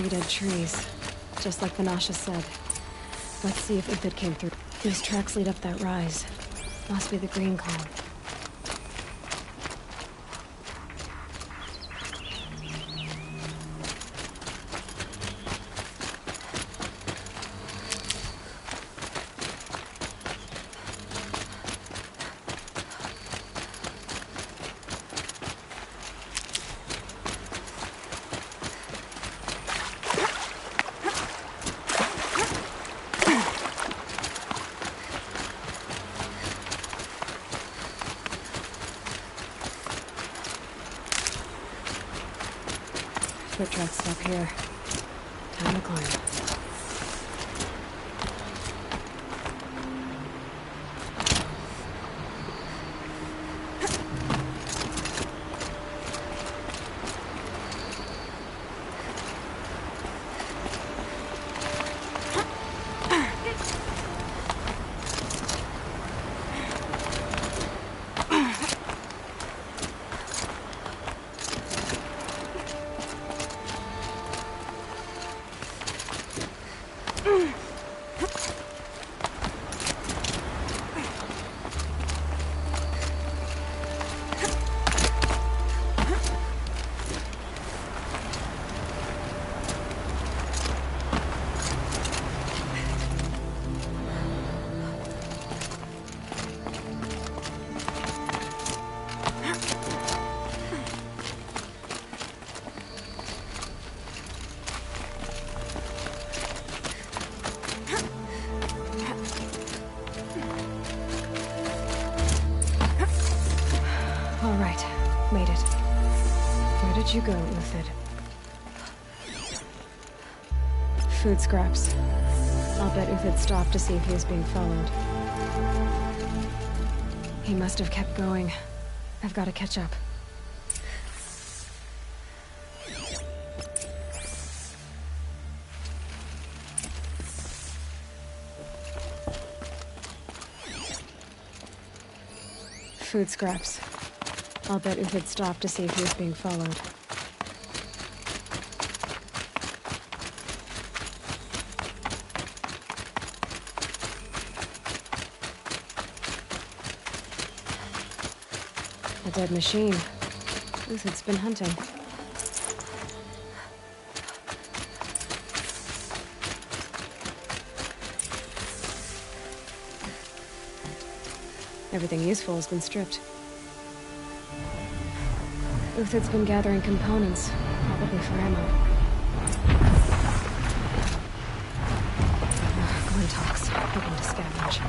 three dead trees. Just like Vanasha said. Let's see if Uthid came through. These tracks lead up that rise. Must be the green column. Foot tracks stop here. Time to climb. All right, made it. Where did you go, Uthid? Food scraps. I'll bet Uthid stopped to see if he was being followed. He must have kept going. I've got to catch up. Food scraps. I'll bet Uthid stopped to see if he was being followed. A dead machine. Uthid's been hunting. Everything useful has been stripped. Uthid's been gathering components, probably for ammo. Glenn talks, hoping to scavenge.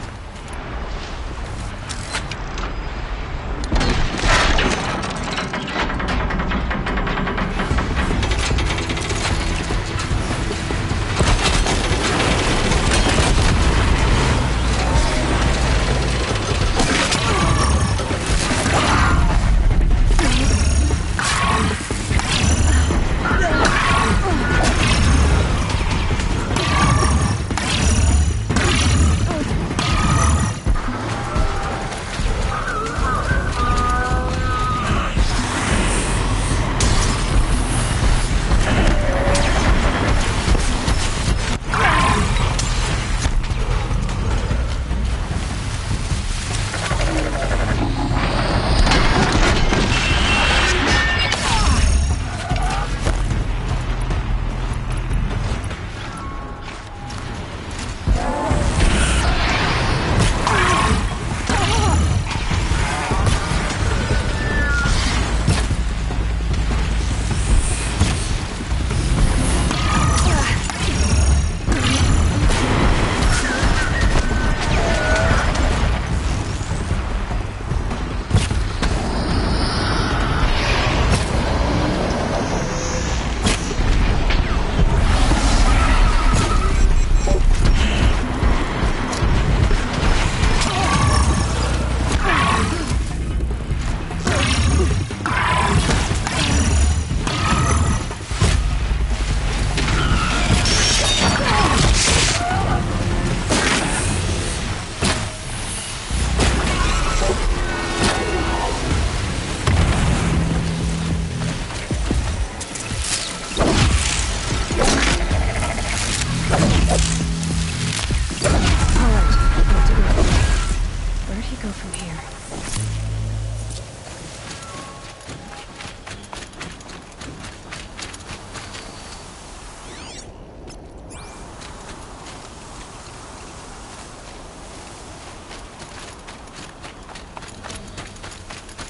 from here.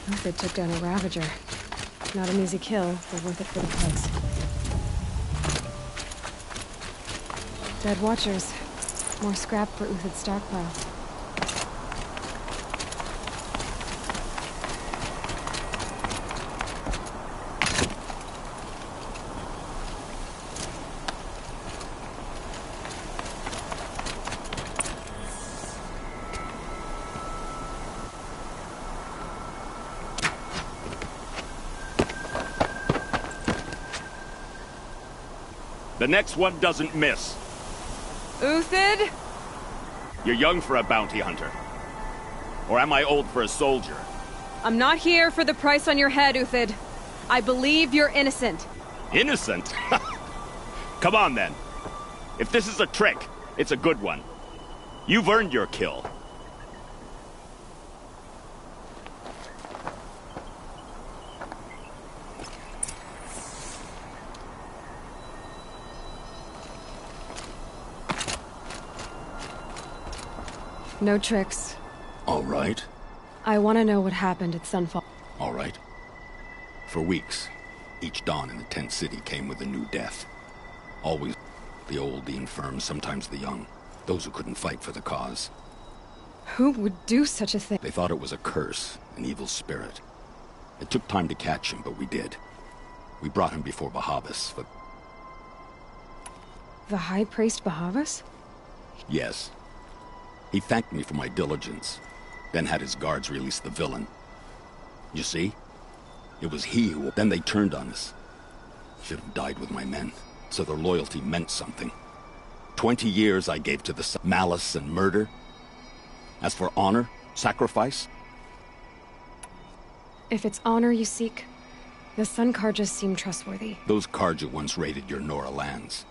Uthid took down a Ravager. Not an easy kill, but worth it for the price. Dead Watchers. More scrap for Uthid's stockpile. The next one doesn't miss. Uthid? You're young for a bounty hunter. Or am I old for a soldier? I'm not here for the price on your head, Uthid. I believe you're innocent. Innocent? Come on, then. If this is a trick, it's a good one. You've earned your kill. No tricks. All right. I want to know what happened at Sunfall. All right. For weeks, each dawn in the tent city came with a new death. Always the old, the infirm, sometimes the young. Those who couldn't fight for the cause. Who would do such a thing? They thought it was a curse, an evil spirit. It took time to catch him, but we did. We brought him before Bahavas, but... The High Priest Bahavas? Yes. He thanked me for my diligence, then had his guards release the villain. You see? It was he who... Then they turned on us. Should have died with my men, so their loyalty meant something. 20 years I gave to the malice and murder. As for honor, sacrifice... If it's honor you seek, the Sun Karjas seem trustworthy. Those Karja once raided your Nora lands.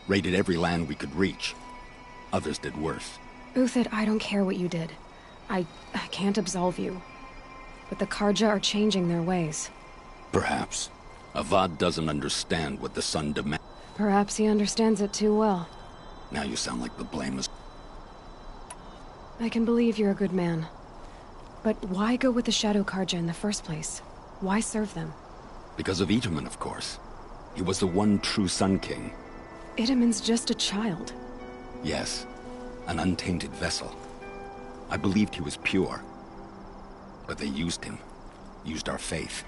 Raided every land we could reach. Others did worse. Uthid, I don't care what you did. I can't absolve you. But the Karja are changing their ways. Perhaps. Avad doesn't understand what the Sun demands. Perhaps he understands it too well. Now you sound like the blame is... I can believe you're a good man. But why go with the Shadow Karja in the first place? Why serve them? Because of Itamen, of course. He was the one true Sun King. Itamen's just a child. Yes. An untainted vessel. I believed he was pure. But they used him. Used our faith.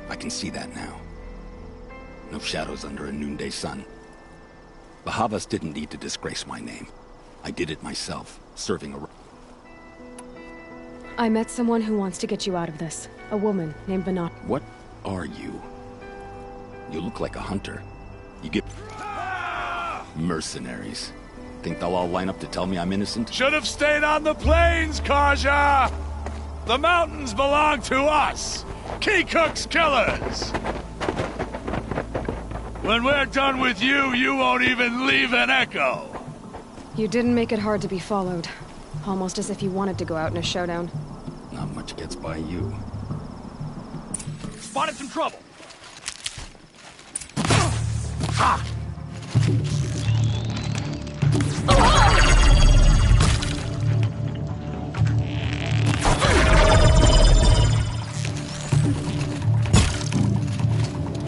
I can see that now. No shadows under a noonday sun. Bahavas didn't need to disgrace my name. I did it myself, serving a... I met someone who wants to get you out of this. A woman named Banat. What are you? You look like a hunter. You get... Mercenaries. Think they'll all line up to tell me I'm innocent? Should have stayed on the plains, Karja! The mountains belong to us! Keekook's killers! When we're done with you, you won't even leave an echo! You didn't make it hard to be followed. Almost as if you wanted to go out in a showdown. Not much gets by you. Spotted some trouble!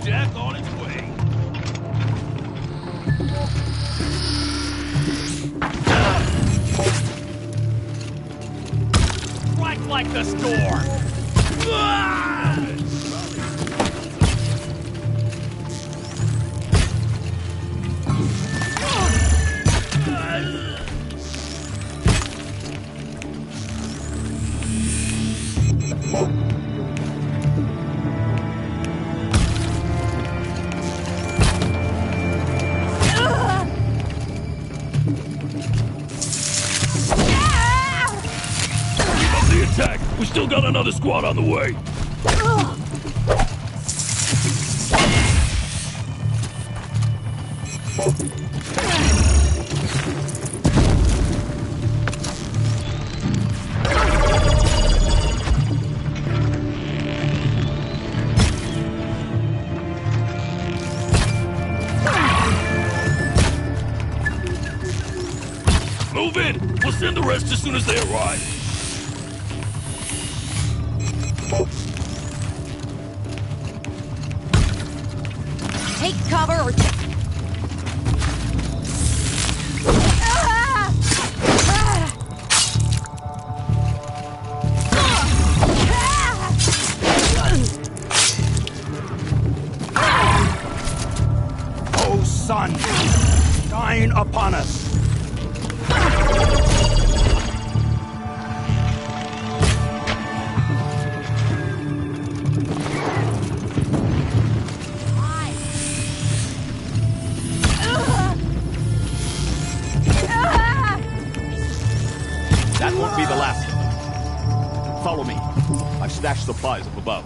Death on its way. Strike like the storm! We still got another squad on the way. Stupid! We'll send the rest as soon as they arrive. Take cover or... Oh, sun, shine upon us. That won't be the last. Follow me. I've stashed supplies up above.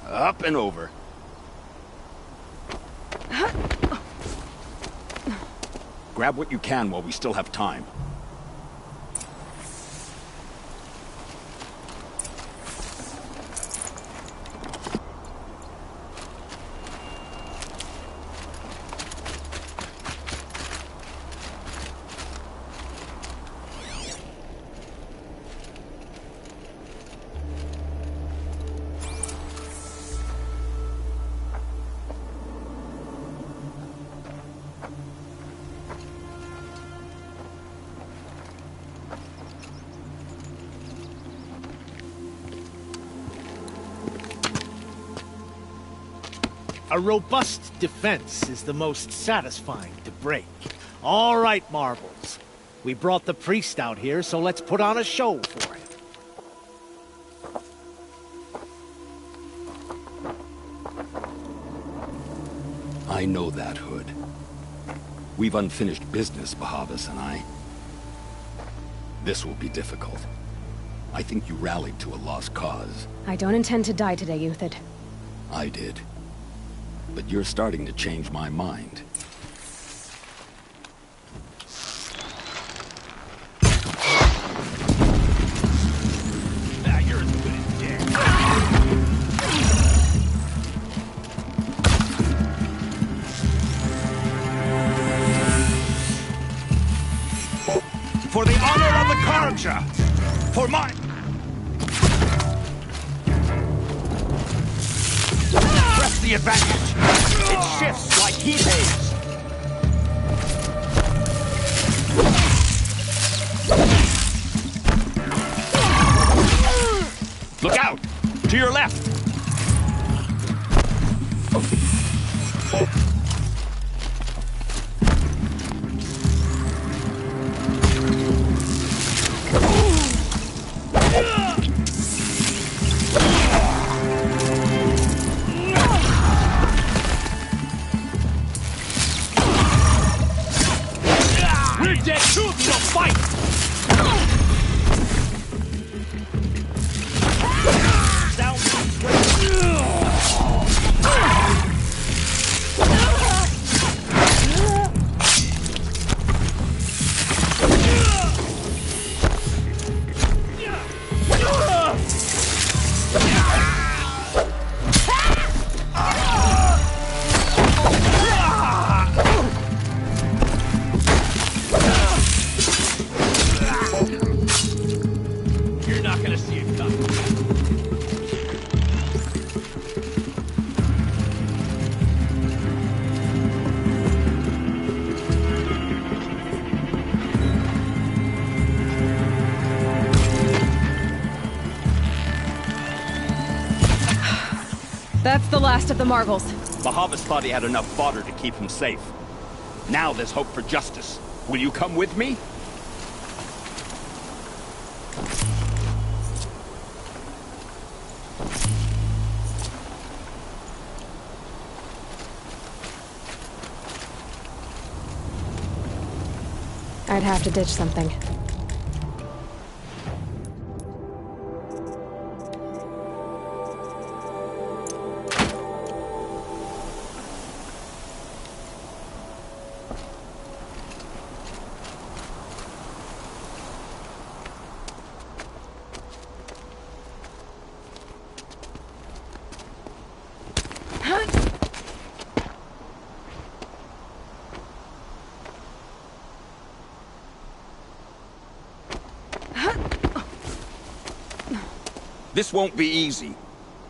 Up and over. Grab what you can while we still have time. A robust defense is the most satisfying to break. All right, Marbles. We brought the priest out here, so let's put on a show for him. I know that, Hood. We've unfinished business, Bahavas and I. This will be difficult. I think you rallied to a lost cause. I don't intend to die today, Uthid. I did. But you're starting to change my mind. You're as good as dead. For the honor of the Karja! For my... Press the advantage! It shifts like he pays! Look out! To your left! We're dead too if you don't fight! You're not gonna see it coming. That's the last of the Marvels. Bahavas thought he had enough fodder to keep him safe. Now there's hope for justice. Will you come with me? I'd have to ditch something. This won't be easy.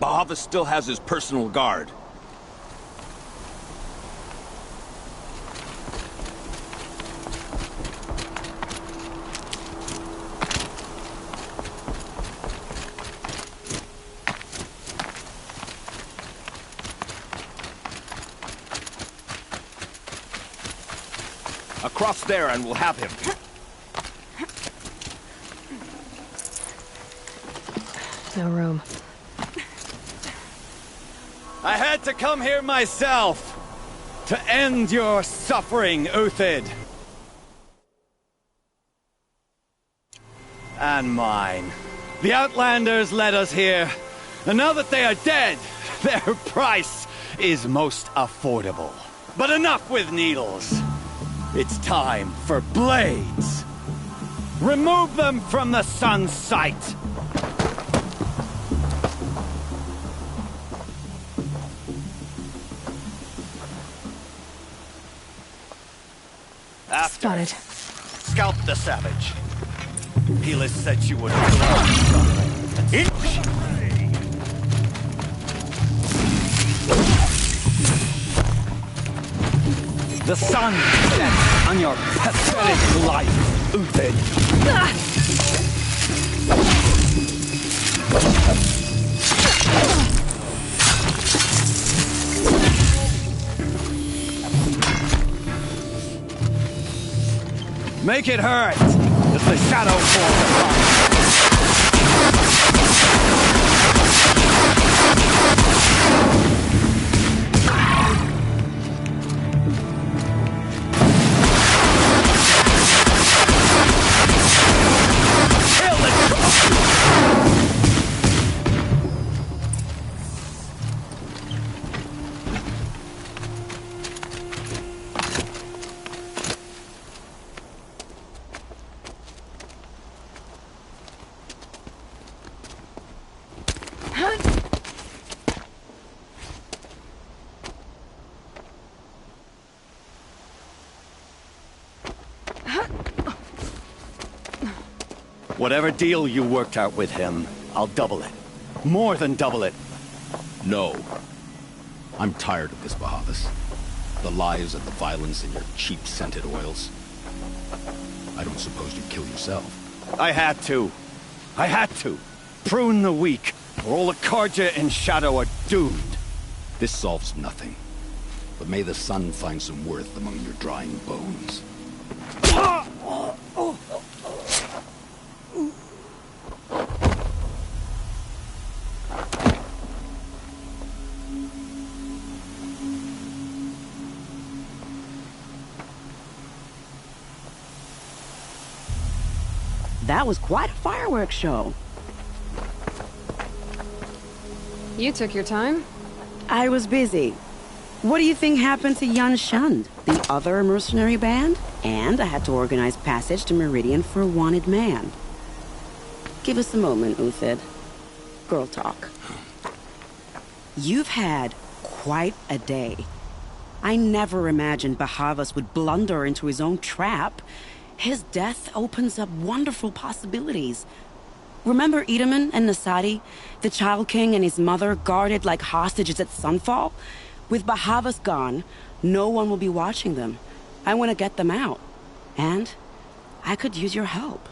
Bahavas still has his personal guard. Across there and we'll have him. No room. I had to come here myself to end your suffering, Uthid. And mine. The Outlanders led us here, and now that they are dead, their price is most affordable. But enough with needles. It's time for blades. Remove them from the sun's sight. Spotted. Scalp the savage. Helis said you would. The sun sets on your pathetic life, Uthid. Make it hurt as the shadow falls apart. Whatever deal you worked out with him, I'll double it. More than double it. No. I'm tired of this, Bahavas. The lies and the violence and your cheap-scented oils. I don't suppose you'd kill yourself. I had to. I had to. Prune the weak, or all the Carja in Shadow are doomed. This solves nothing. But may the sun find some worth among your drying bones. That was quite a fireworks show. You took your time. I was busy. What do you think happened to Yan Shund, the other mercenary band? And I had to organize passage to Meridian for a wanted man. Give us a moment, Uthid. Girl talk. You've had quite a day. I never imagined Bahavas would blunder into his own trap. His death opens up wonderful possibilities. Remember Itaman and Nasadi? The Child King and his mother guarded like hostages at Sunfall? With Bahavas gone, no one will be watching them. I want to get them out. And I could use your help.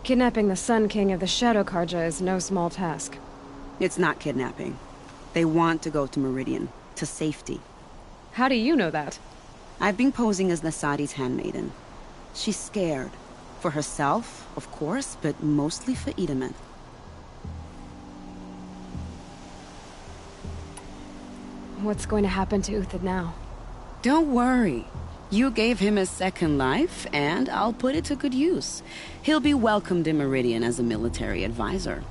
Kidnapping the Sun King of the Shadow Carja is no small task. It's not kidnapping. They want to go to Meridian. To safety. How do you know that? I've been posing as Nasadi's handmaiden. She's scared. For herself, of course, but mostly for Itaman. What's going to happen to Uthid now? Don't worry. You gave him a second life, and I'll put it to good use. He'll be welcomed in Meridian as a military advisor.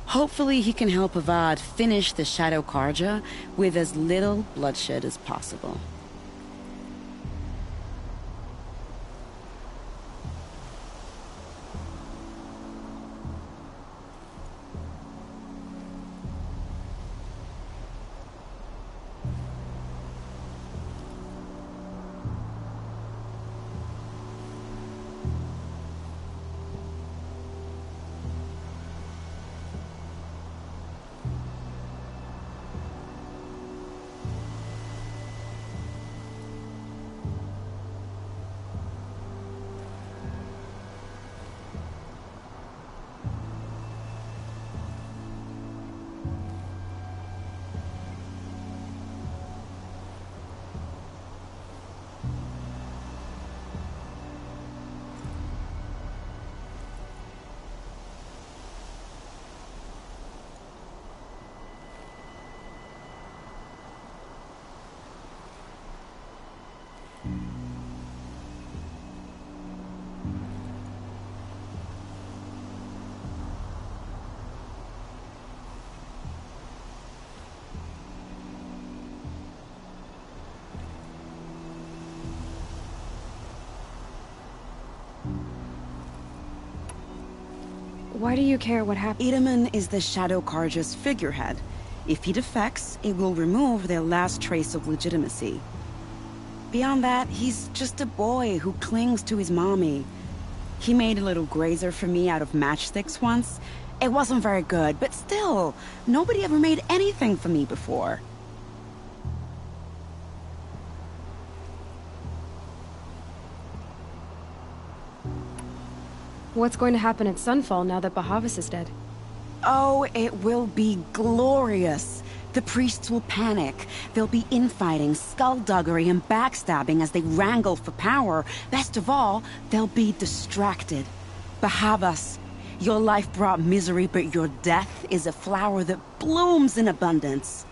Hopefully he can help Avad finish the Shadow Carja with as little bloodshed as possible. Why do you care what happened? Itamen is the Shadow Carja's figurehead. If he defects, it will remove their last trace of legitimacy. Beyond that, he's just a boy who clings to his mommy. He made a little grazer for me out of matchsticks once. It wasn't very good, but still, nobody ever made anything for me before. What's going to happen at Sunfall now that Bahavas is dead? Oh, it will be glorious. The priests will panic. There'll be infighting, skullduggery, and backstabbing as they wrangle for power. Best of all, they'll be distracted. Bahavas, your life brought misery, but your death is a flower that blooms in abundance.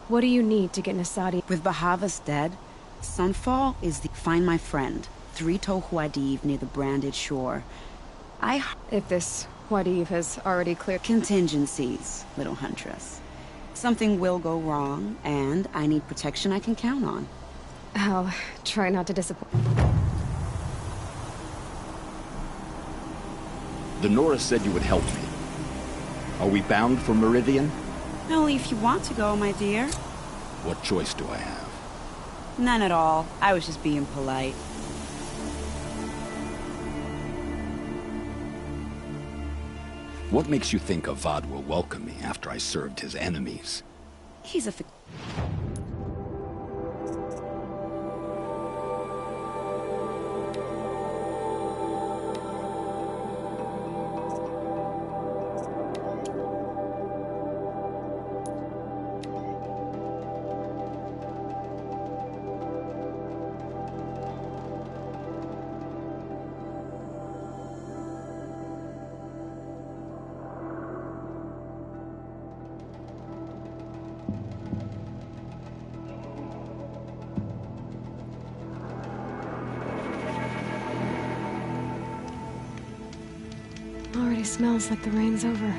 What do you need to get Nasadi? With Bahavas dead, Sunfall is the... Find my friend, 3 Huadiv near the Branded Shore. If this Huadiv has already cleared... Contingencies, little huntress. Something will go wrong, and I need protection I can count on. I'll try not to disappoint. The Nora said you would help me. Are we bound for Meridian? Only if you want to go, my dear. What choice do I have? None at all. I was just being polite. What makes you think Avad will welcome me after I served his enemies? He's a... Already smells like the rain's over.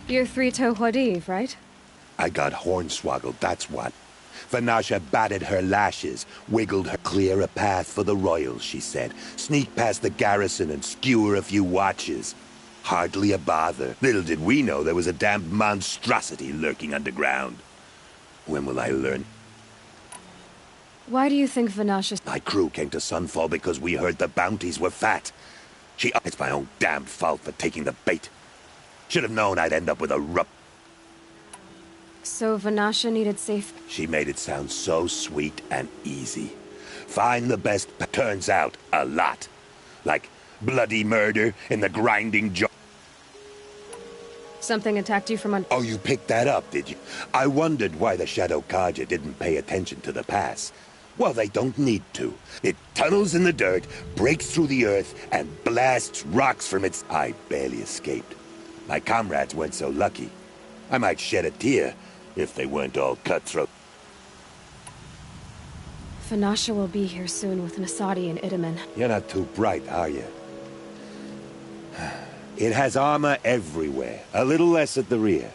You're 3 Huadiv, right? I got hornswoggled, that's what. Vanasha batted her lashes, wiggled her clear a path for the royals, she said. Sneak past the garrison and skewer a few watches. Hardly a bother. Little did we know there was a damned monstrosity lurking underground. When will I learn? Why do you think Vanasha... My crew came to Sunfall because we heard the bounties were fat. It's my own damn fault for taking the bait. Should have known I'd end up with a rup. So Vanasha needed safe... She made it sound so sweet and easy. Find the best... Turns out, a lot. Like bloody murder in the grinding jaw. Something attacked you from un... Oh, you picked that up, did you? I wondered why the Shadow Carja didn't pay attention to the pass. Well, they don't need to. It tunnels in the dirt, breaks through the earth, and blasts rocks from its... I barely escaped. My comrades weren't so lucky. I might shed a tear if they weren't all cutthroat. Vanasha will be here soon with Nasadi and Itamen. You're not too bright, are you? It has armor everywhere, a little less at the rear.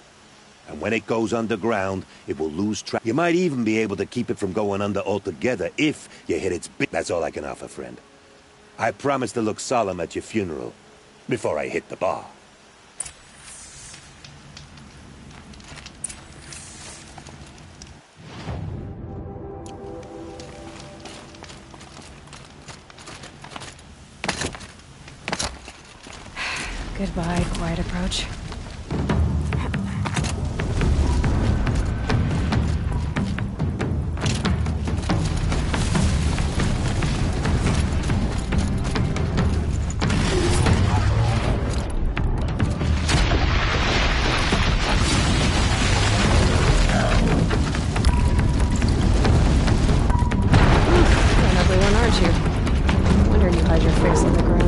And when it goes underground, it will lose track. You might even be able to keep it from going under altogether if you hit its bit. That's all I can offer, friend. I promise to look solemn at your funeral before I hit the bar. Goodbye, quiet approach. An ugly one, aren't you? Wondering you hide your face on the ground.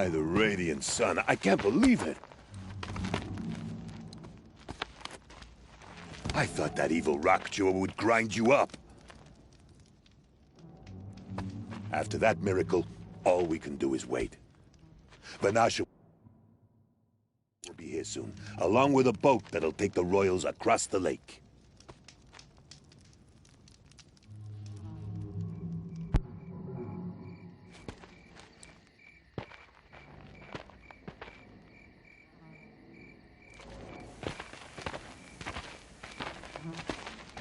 By the radiant sun, I can't believe it. I thought that evil rock jewel would grind you up. After that miracle, all we can do is wait. Vanasha will be here soon, along with a boat that'll take the royals across the lake.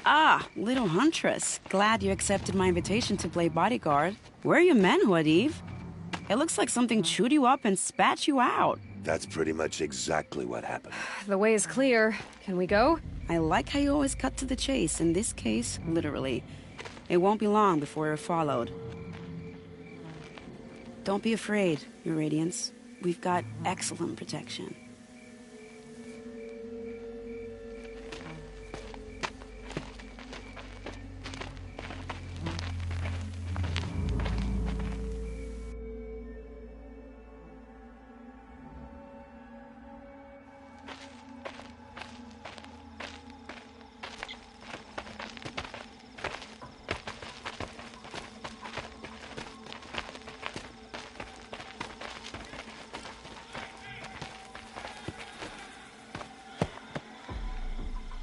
Ah, little huntress. Glad you accepted my invitation to play bodyguard. Where are your men, Huadiv? It looks like something chewed you up and spat you out. That's pretty much exactly what happened. The way is clear. Can we go? I like how you always cut to the chase. In this case, literally. It won't be long before you're followed. Don't be afraid, Your Radiance. We've got excellent protection.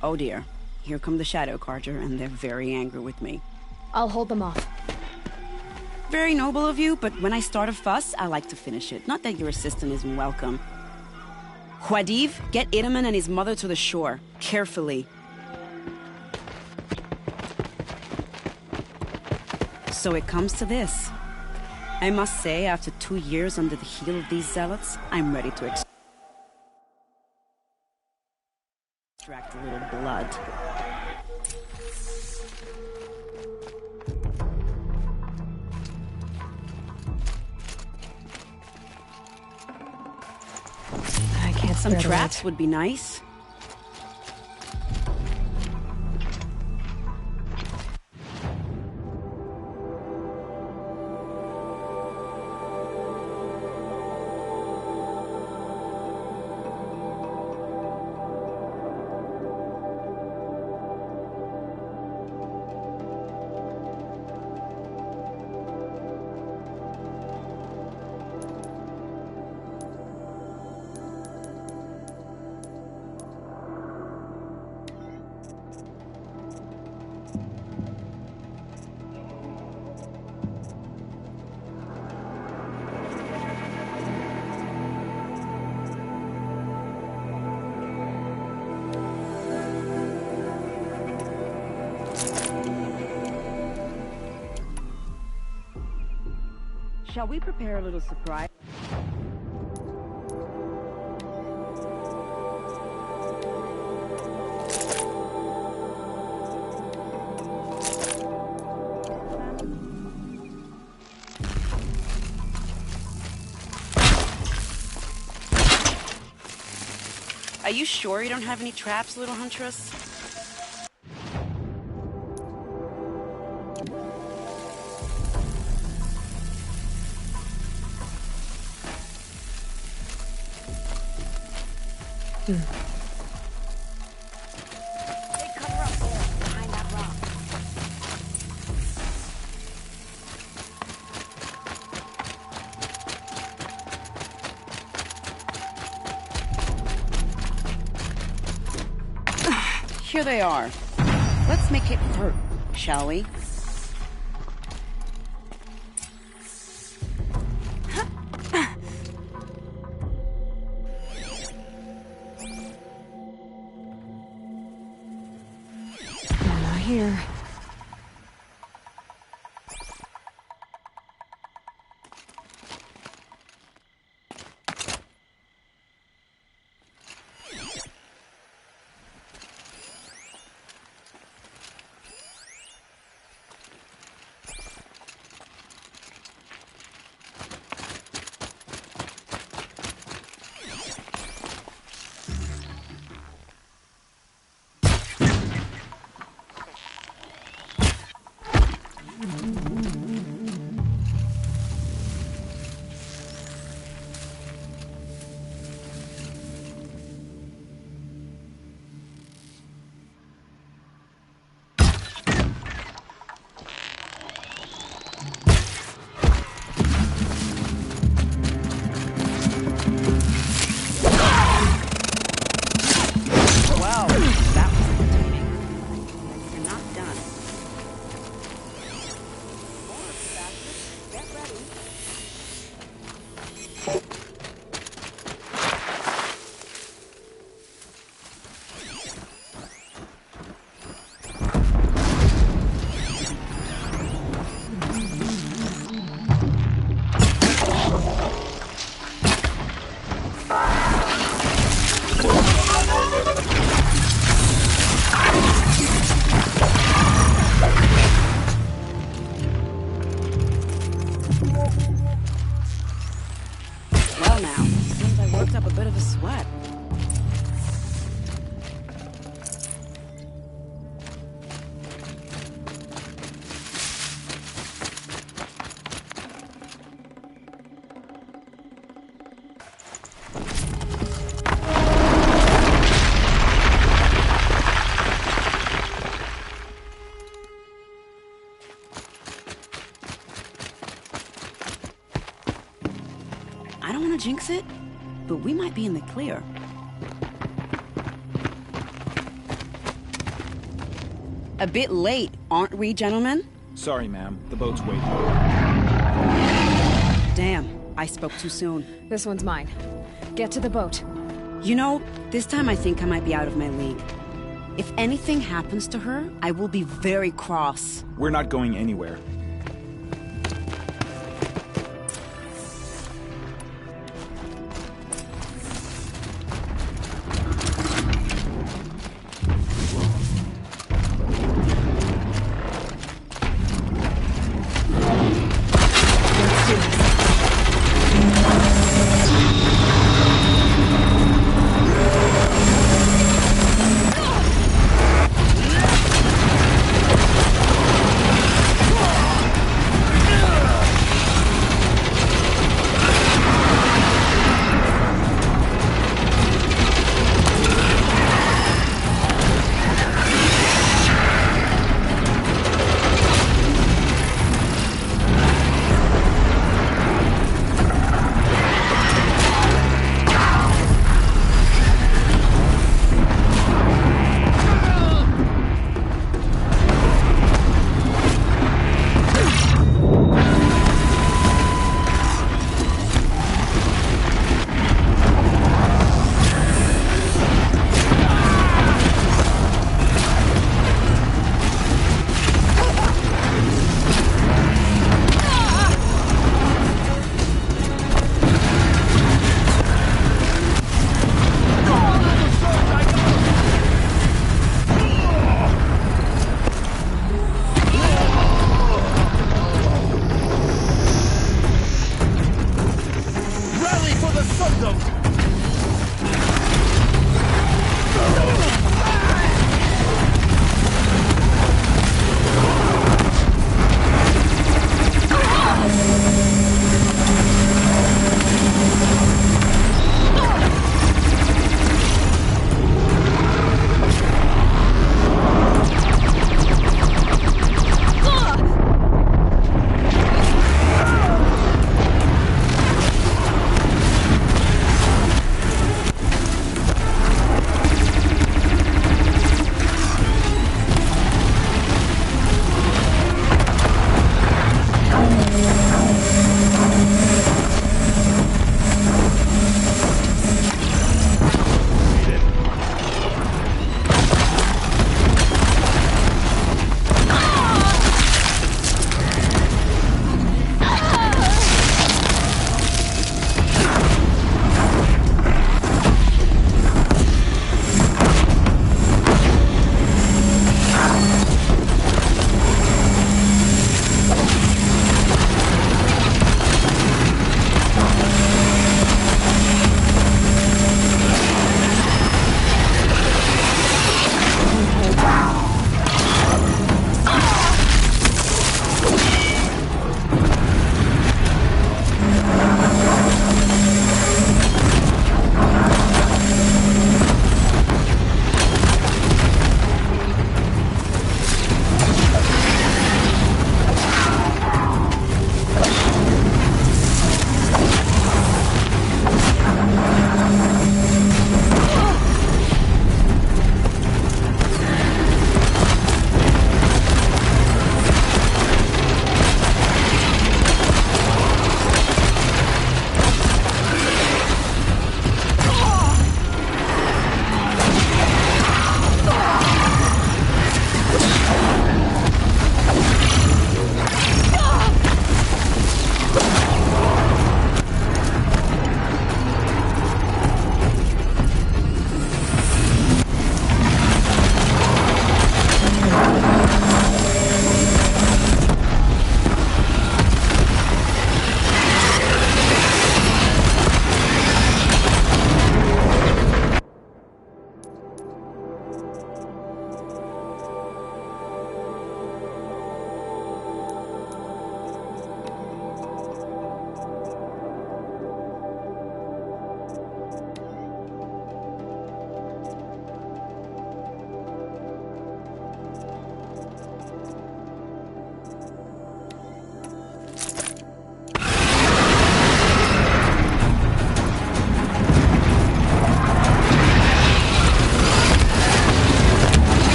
Oh dear. Here come the Shadow Carja, and they're very angry with me. I'll hold them off. Very noble of you, but when I start a fuss, I like to finish it. Not that your assistant isn't welcome. Huadiv, get Itaman and his mother to the shore. Carefully. So it comes to this. I must say, after 2 years under the heel of these zealots, I'm ready to extract a little blood. I can't Some spare the traps weight. would be nice. Shall we prepare a little surprise? Are you sure you don't have any traps, little huntress? Take cover up there, behind that rock. Here they are. Let's make it hurt, shall we? Not here. want to jinx it, but we might be in the clear. A bit late, aren't we, gentlemen? Sorry, ma'am. The boat's waiting. Damn, I spoke too soon. This one's mine. Get to the boat. You know, this time I think I might be out of my league. If anything happens to her, I will be very cross. We're not going anywhere.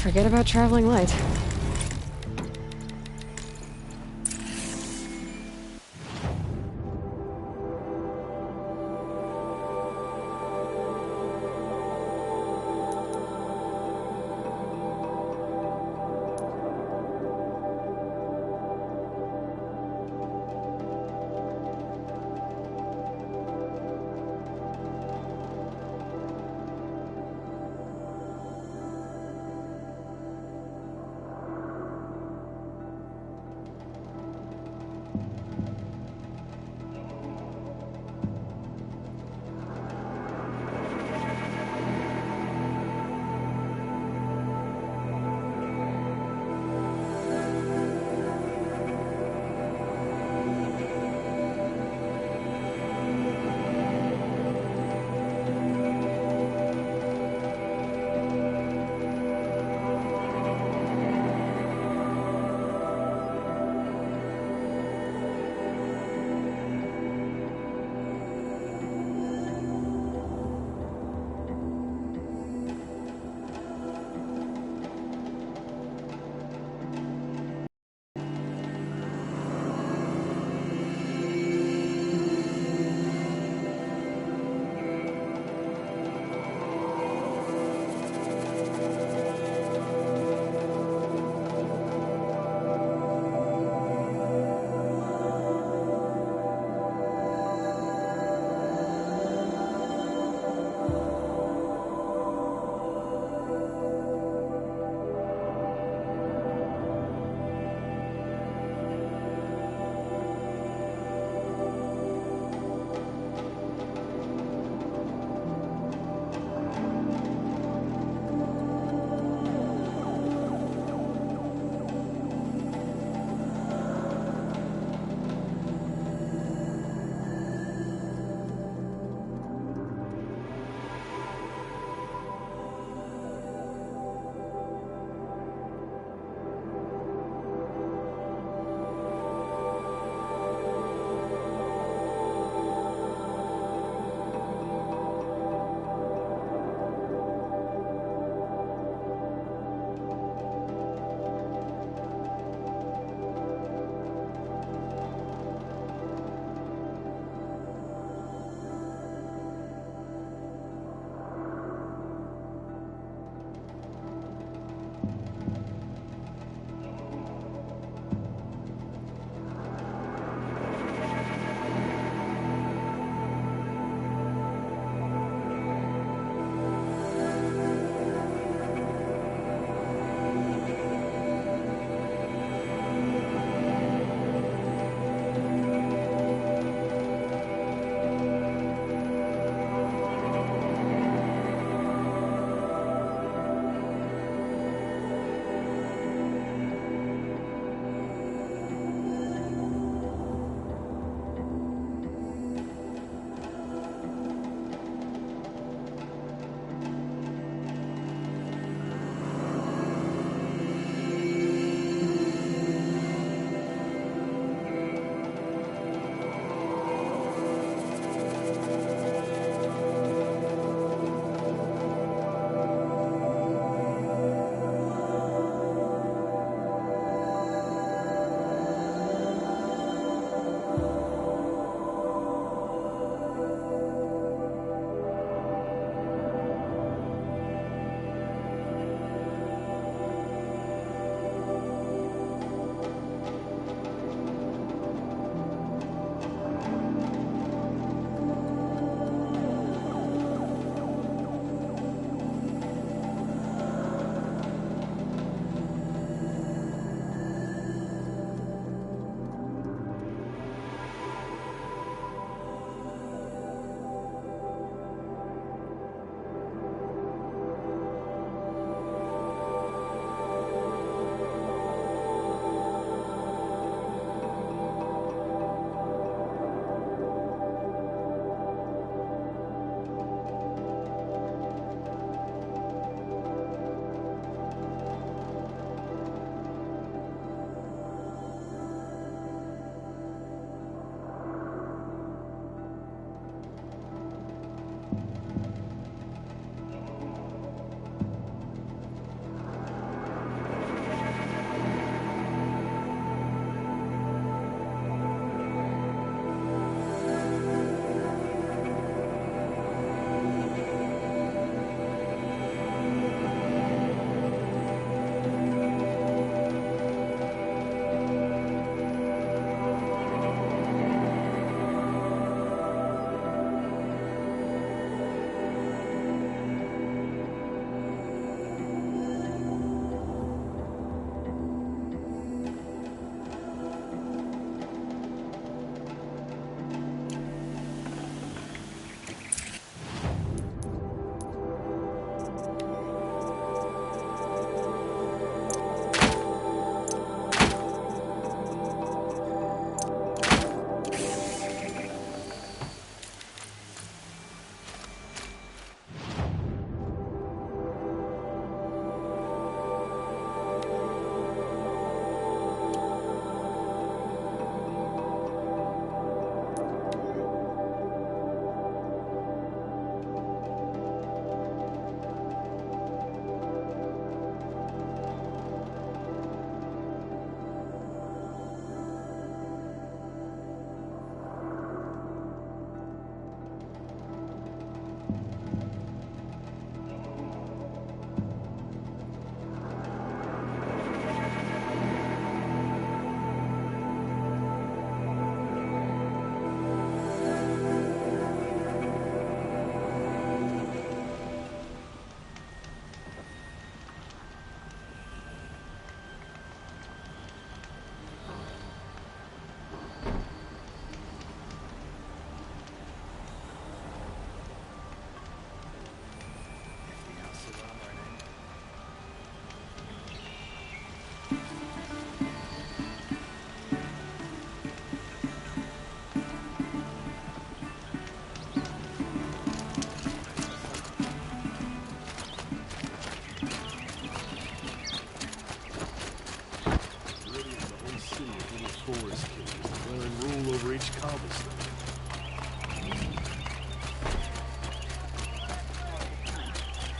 Forget about traveling light.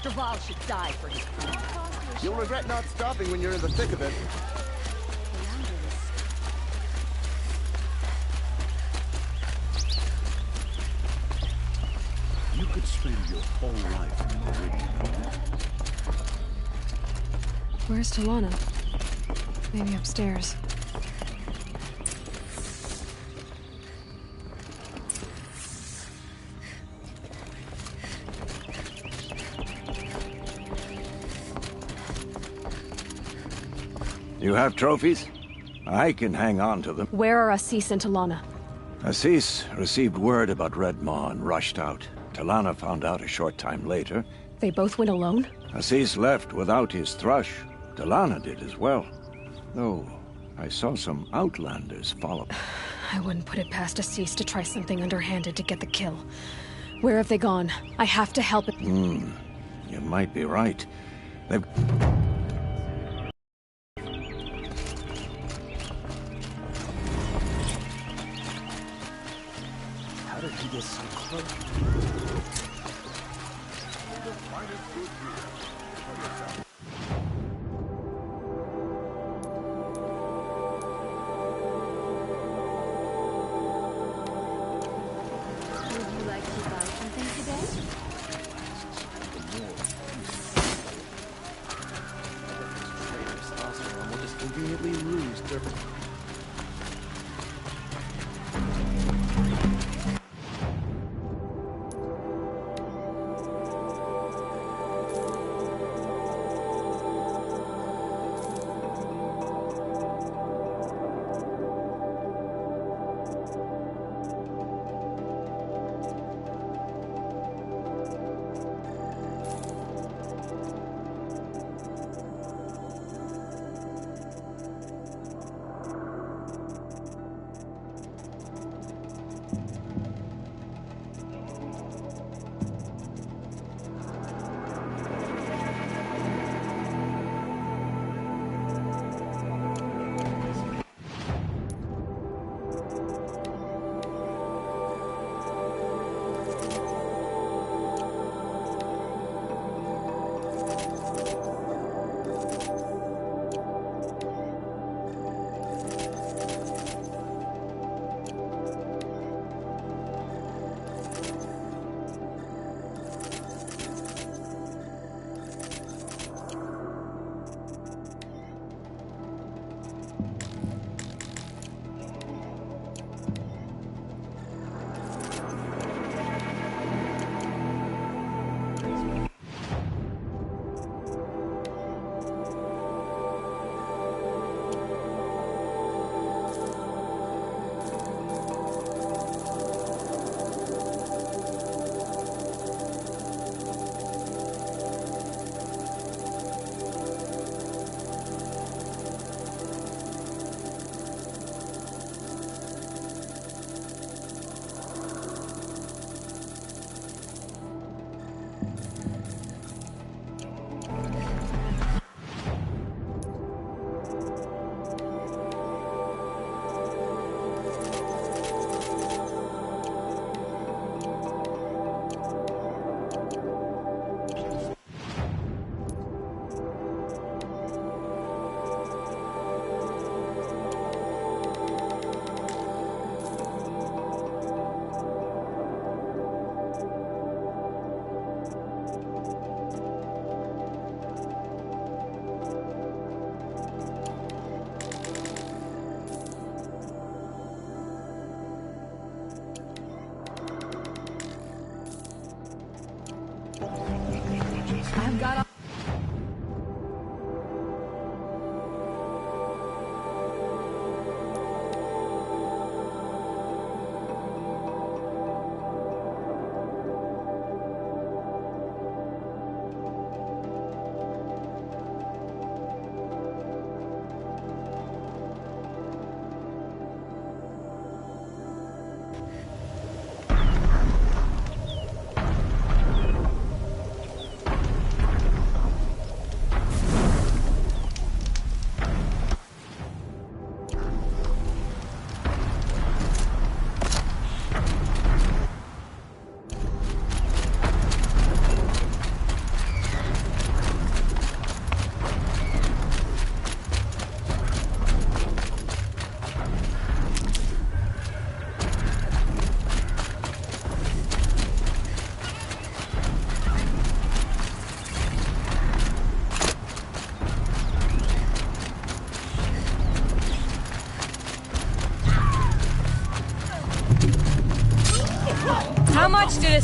Duval should die for his crime. You'll regret not stopping when you're in the thick of it. You could spend your whole life in Meridian. Where's Talana? Maybe upstairs. You have trophies? I can hang on to them. Where are Assis and Talana? Assis received word about Red Maw and rushed out. Talana found out a short time later. They both went alone? Assis left without his thrush. Talana did as well. Though, I saw some outlanders follow. I wouldn't put it past Assis to try something underhanded to get the kill. Where have they gone? I have to help it. You might be right. They've... How did he get so close? Conveniently rused their...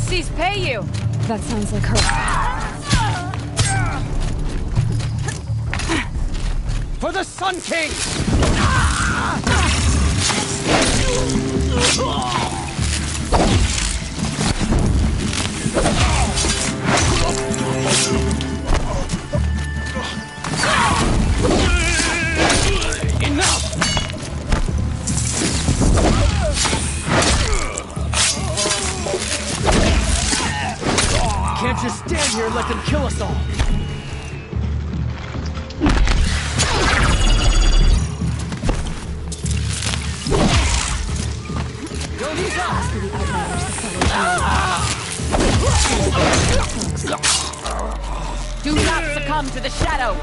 Cease pay you? That sounds like her. For the Sun King! Enough! Can't just stand here and let them kill us all. Do not succumb to the shadow!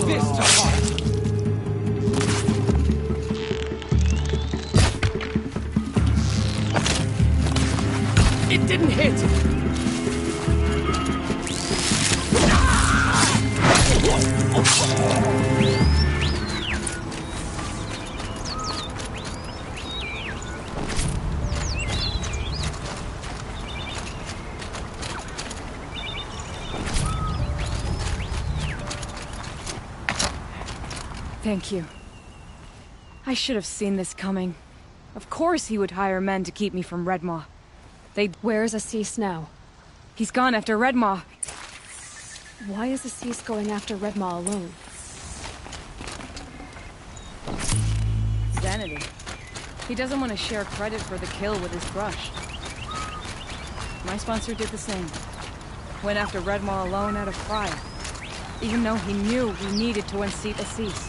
Fist to heart. It didn't hit! Thank you. I should have seen this coming. Of course he would hire men to keep me from Redmaw. Where's Assis now? He's gone after Redmaw. Why is Assis going after Redmaw alone? Vanity. He doesn't want to share credit for the kill with his brush. My sponsor did the same. Went after Redmaw alone out of pride. Even though he knew we needed to unseat Assis.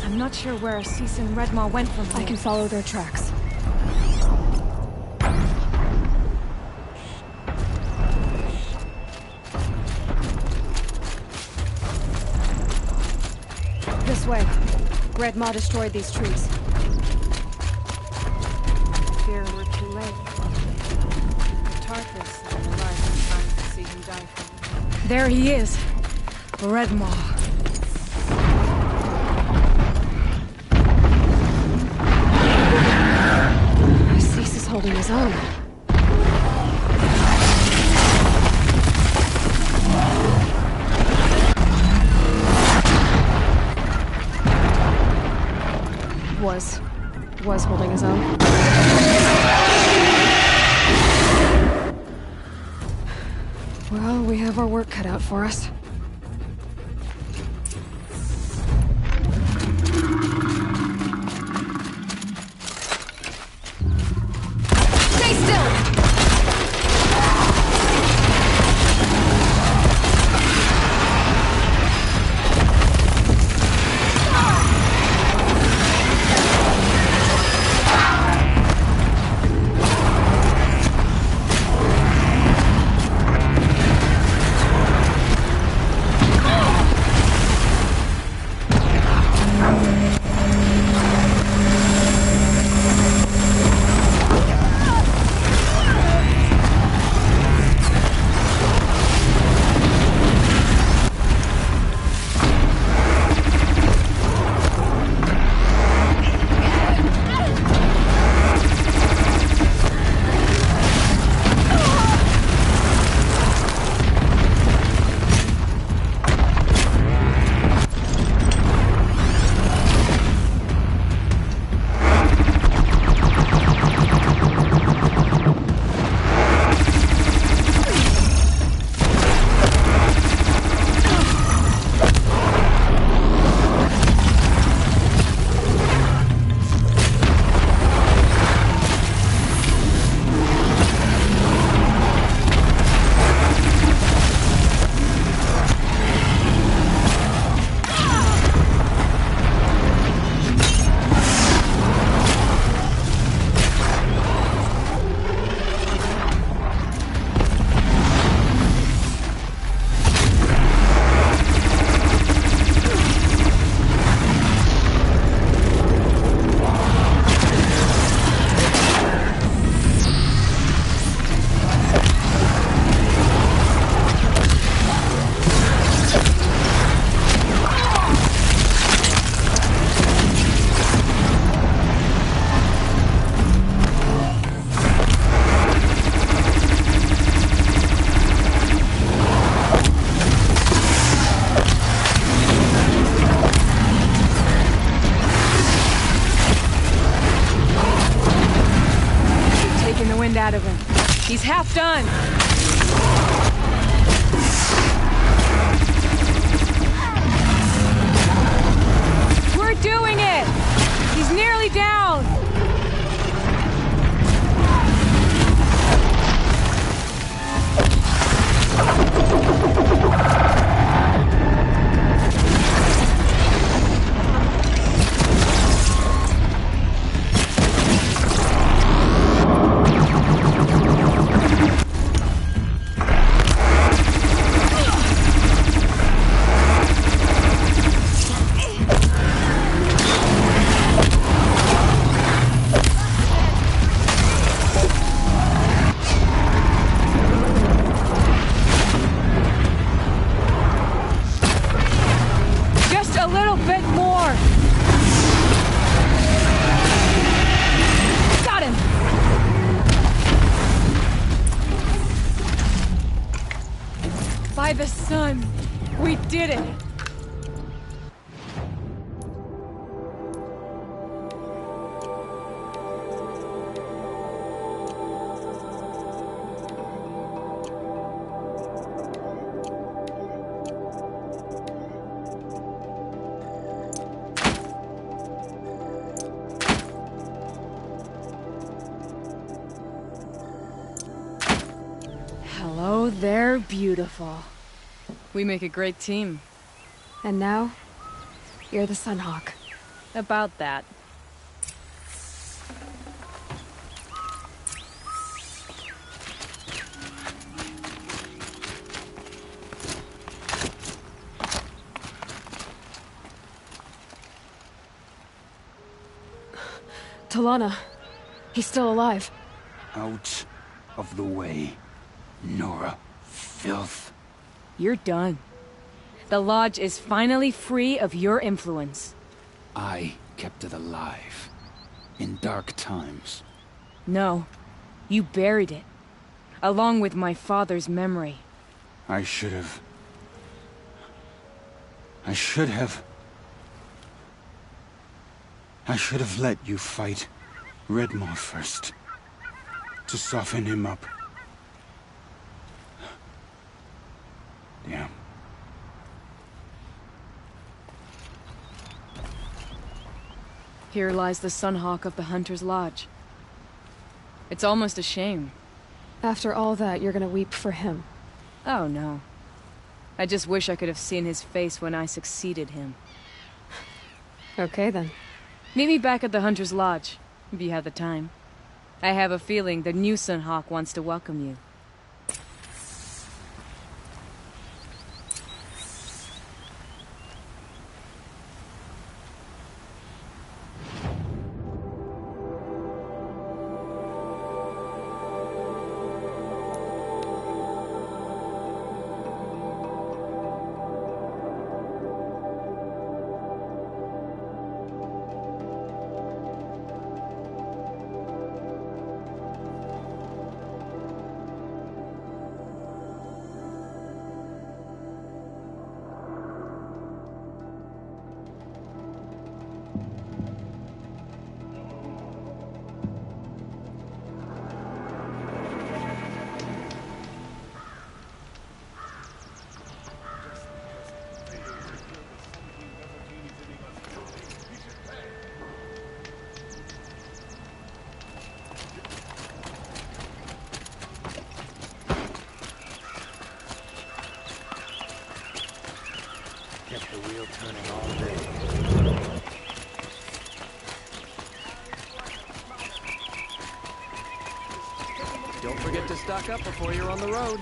I'm not sure where Assis and Redmaw went from here. I can follow their tracks. This way. Redmaw destroyed these trees. Fear we're too late. Tarthus and the life trying to see him die for me. There he is. Redmaw. Holding his own. Was holding his own. Well, we have our work cut out for us. almost done! We're doing it! He's nearly down! By the sun, we did it! Hello there, beautiful. We make a great team. And now, you're the Sunhawk. About that. T'Lana, he's still alive. Out of the way, Nora. Filth. You're done. The Lodge is finally free of your influence. I kept it alive. In dark times. No. You buried it. Along with my father's memory. I should have let you fight Redmaw first. To soften him up. Damn. Here lies the Sunhawk of the Hunter's Lodge. It's almost a shame. After all that, you're gonna weep for him. Oh, no. I just wish I could have seen his face when I succeeded him. Okay, then. Meet me back at the Hunter's Lodge, if you have the time. I have a feeling the new Sunhawk wants to welcome you. Kept the wheel turning all day. Don't forget to stock up before you're on the road.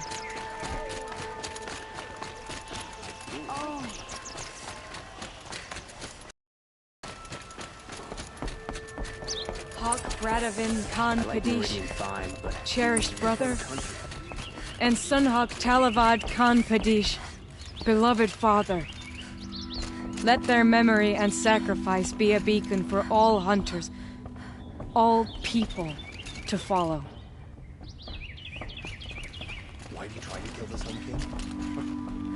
Hawk Bradavin Khan Padish, cherished brother, and Sunhawk Talavad Khan Padish, beloved father. Let their memory and sacrifice be a beacon for all hunters, all people, to follow. Why do you try to kill the Sun King?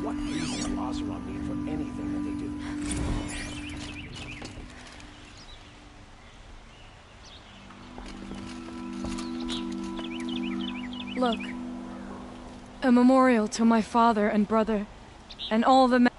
What reason does Oseram need for anything that they do? Look, A memorial to my father and brother, and all the men.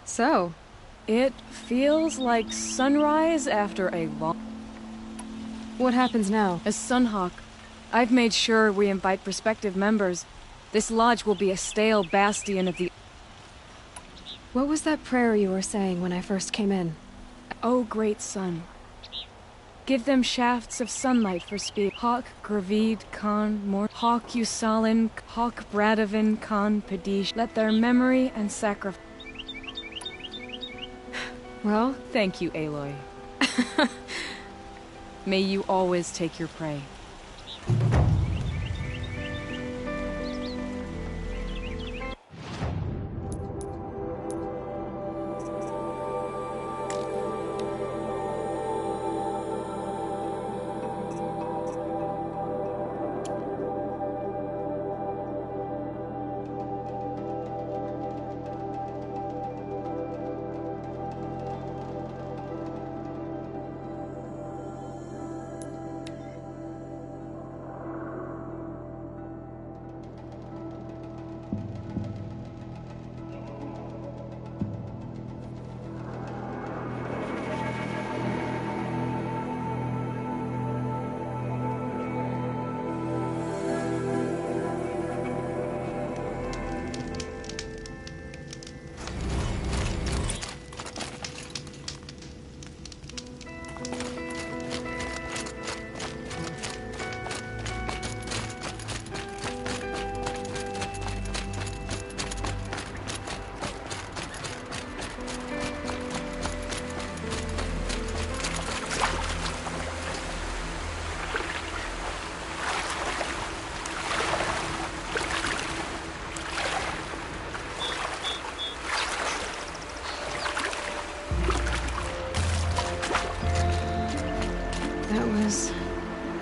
So, it feels like sunrise after a long... What happens now? As Sunhawk, I've made sure we invite prospective members. This lodge will be a stale bastion of the... What was that prayer you were saying when I first came in? O great sun, give them shafts of sunlight for speed. Hawk Gravid Khan Mor Hawk Usalin Hawk Bradavin Khan Padish. Let their memory and sacrifice... Well, thank you, Aloy. May you always take your prey.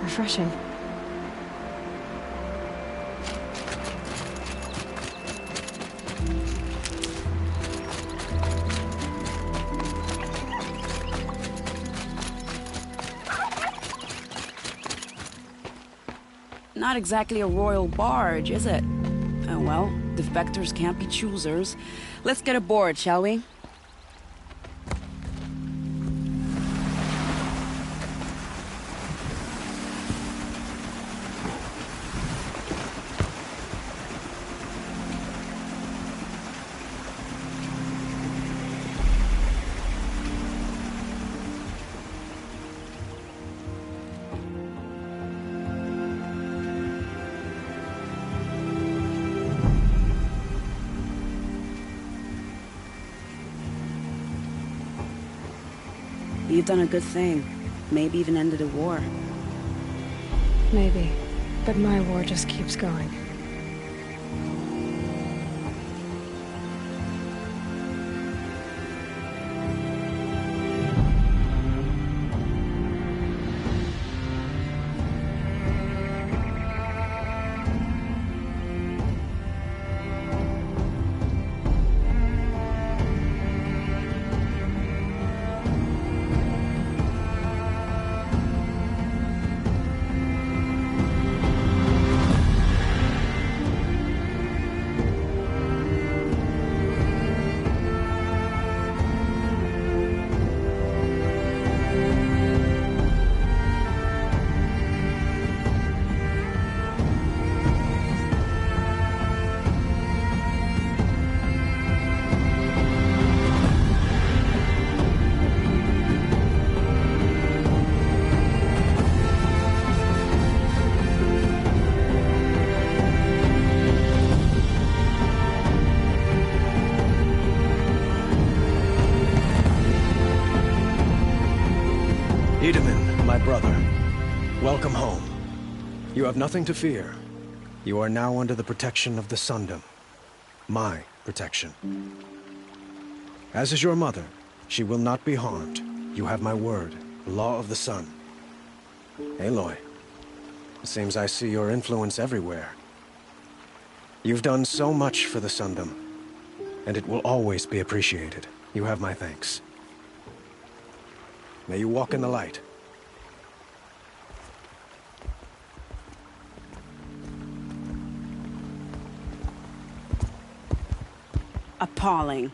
Refreshing. Not exactly a royal barge, is it? Oh well, defectors can't be choosers. Let's get aboard, shall we? You've done a good thing. Maybe even ended a war. Maybe. But my war just keeps going. Edaman, my brother, welcome home. You have nothing to fear. You are now under the protection of the Sundom. My protection. As is your mother, she will not be harmed. You have my word, the law of the sun. Aloy, it seems I see your influence everywhere. You've done so much for the Sundom, and it will always be appreciated. You have my thanks. May you walk in the light. Appalling.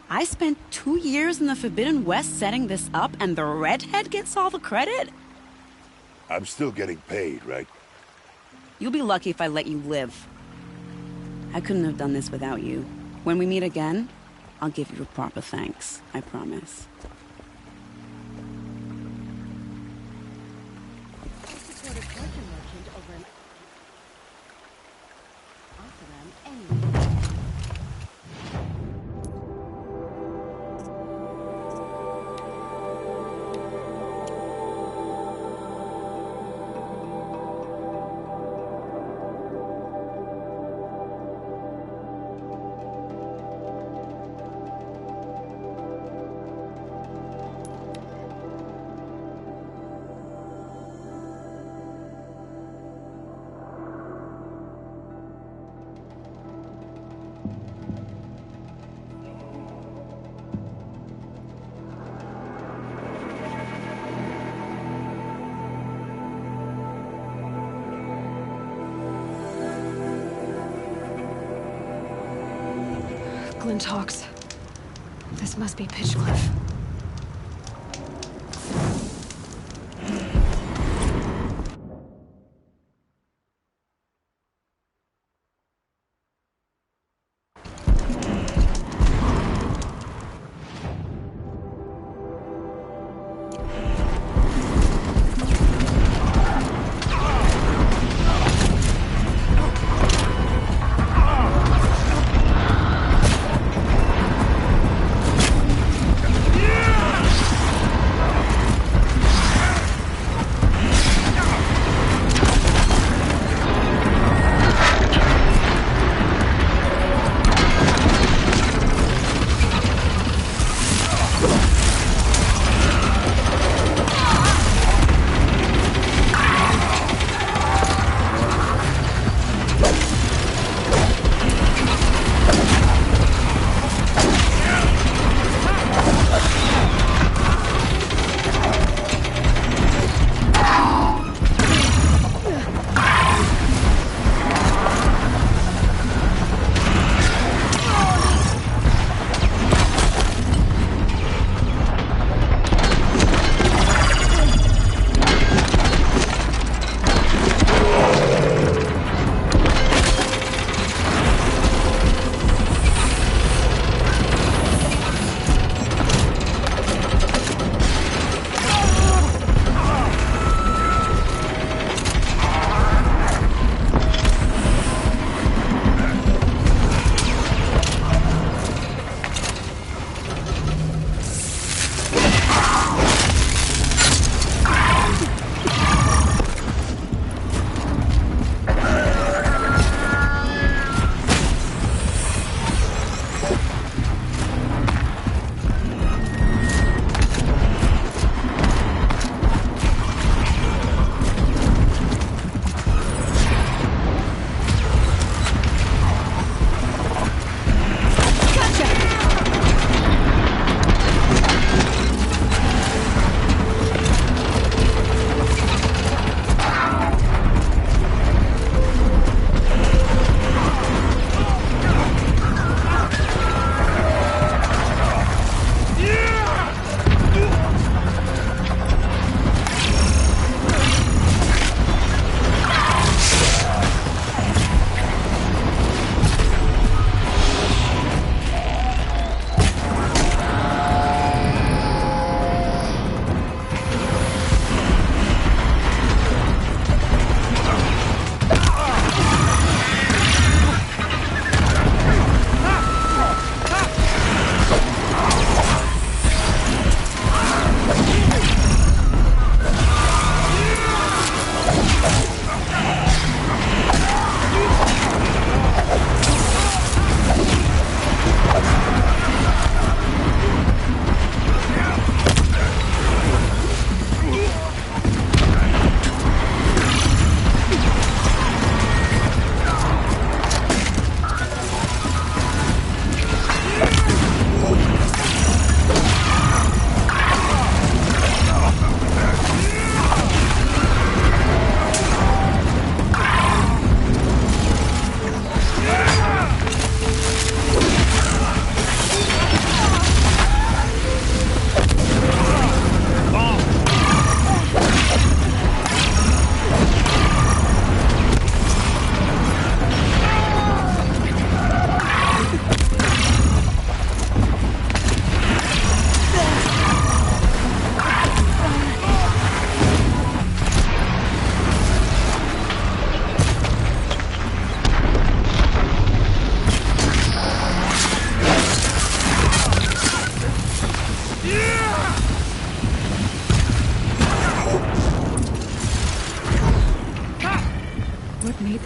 I spent 2 years in the Forbidden West setting this up, and the redhead gets all the credit? I'm still getting paid, right? You'll be lucky if I let you live. I couldn't have done this without you. When we meet again, I'll give you a proper thanks. I promise. Glinthawks. This must be Pitchcliff. Yeah!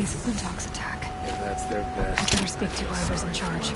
These Glinthawks attack. If that's their best. I better speak to whoever's in charge.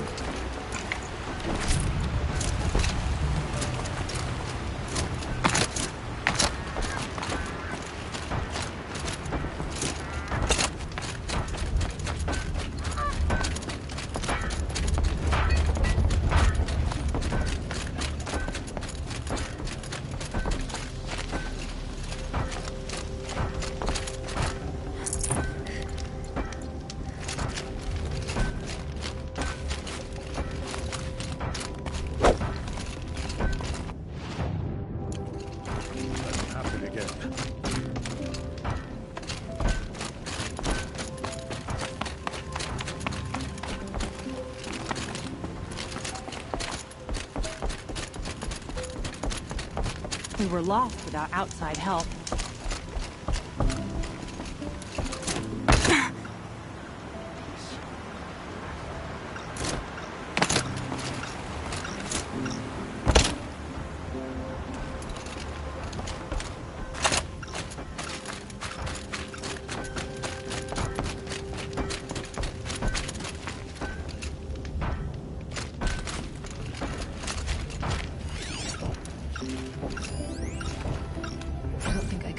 We were lost without outside help.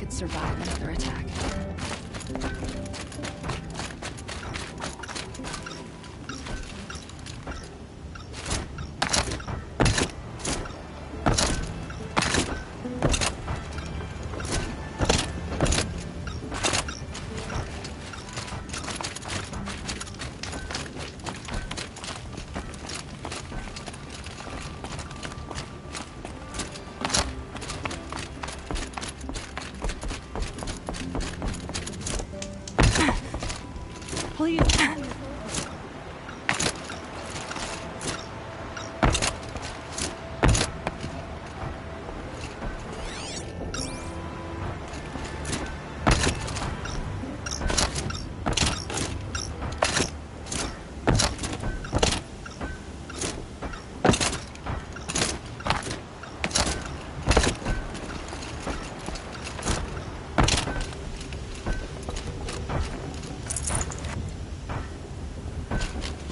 Survive another attack. Please.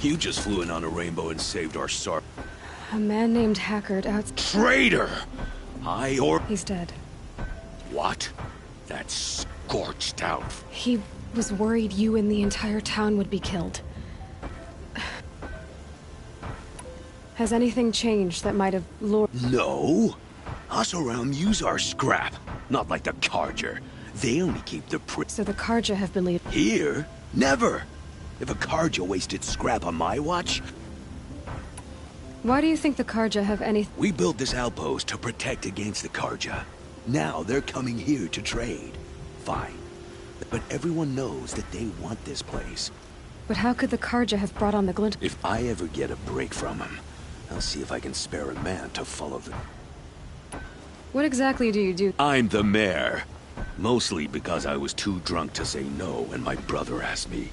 You just flew in on a rainbow and saved our sar- A man named Hackard out. Traitor! He's dead. What? That's scorched out. He was worried you and the entire town would be killed. Has anything changed that might have lured... No. Us around use our scrap. Not like the Carja. They only keep the So the Carja have been leaving... Here? Never! If a Carja wasted scrap on my watch... Why do you think the Carja have any... We built this outpost to protect against the Carja. Now they're coming here to trade. Fine. But everyone knows that they want this place. But how could the Carja have brought on the Glint... If I ever get a break from them, I'll see if I can spare a man to follow them. What exactly do you do? I'm the mayor. Mostly because I was too drunk to say no when my brother asked me.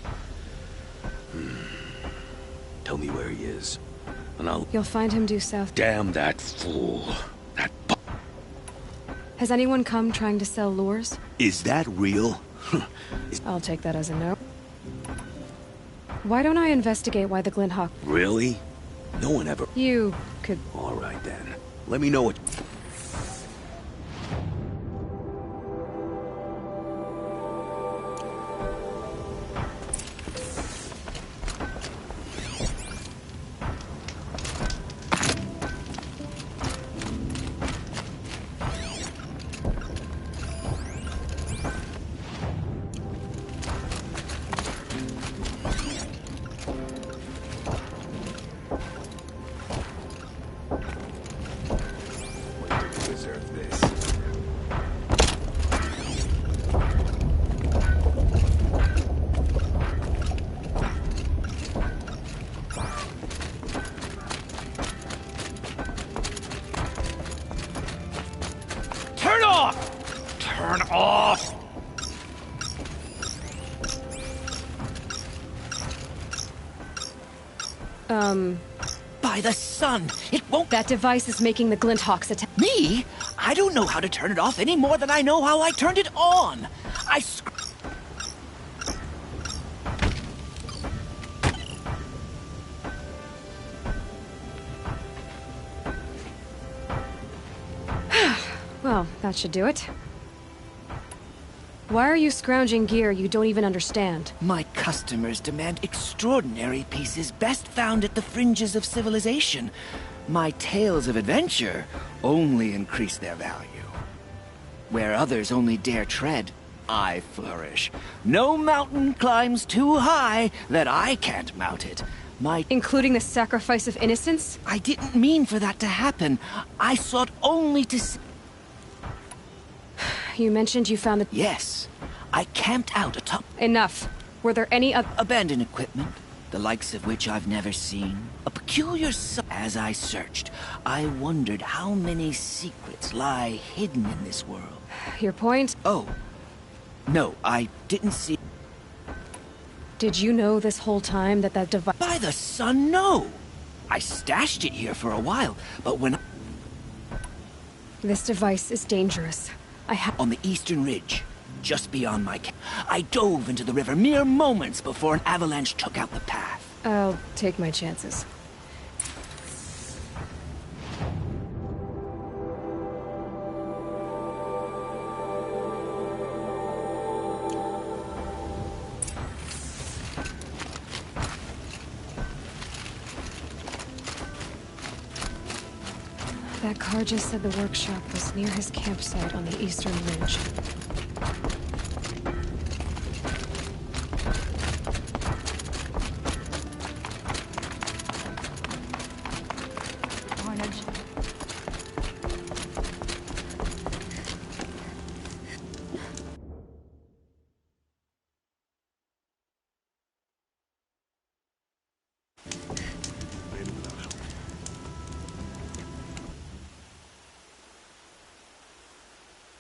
Tell me where he is, and I'll... You'll find him due south. Damn that fool. Has anyone come trying to sell lures? Is that real? I'll take that as a no. Why don't I investigate why the Glinthawk... Really? No one ever... You could... All right, then. Let me know what... Turn off! Turn off! By the sun! It won't... That device is making the Glinthawks attack. Me? I don't know how to turn it off any more than I know how I turned it on! Well, that should do it. Why are you scrounging gear you don't even understand? My customers demand extraordinary pieces best found at the fringes of civilization. My tales of adventure only increase their value. Where others only dare tread, I flourish. No mountain climbs too high that I can't mount it. Including the sacrifice of innocence? I didn't mean for that to happen. I sought only to You mentioned you found the... Yes. I camped out atop... Enough. Were there any abandoned equipment, the likes of which I've never seen? A peculiar... As I searched, I wondered how many secrets lie hidden in this world. Your point? Oh. No, I didn't see... Did you know this whole time that device... By the sun, no! I stashed it here for a while, but when... This device is dangerous. On the eastern ridge, just beyond my camp, I dove into the river mere moments before an avalanche took out the path. I'll take my chances. That Karja said the workshop was near his campsite on the eastern ridge.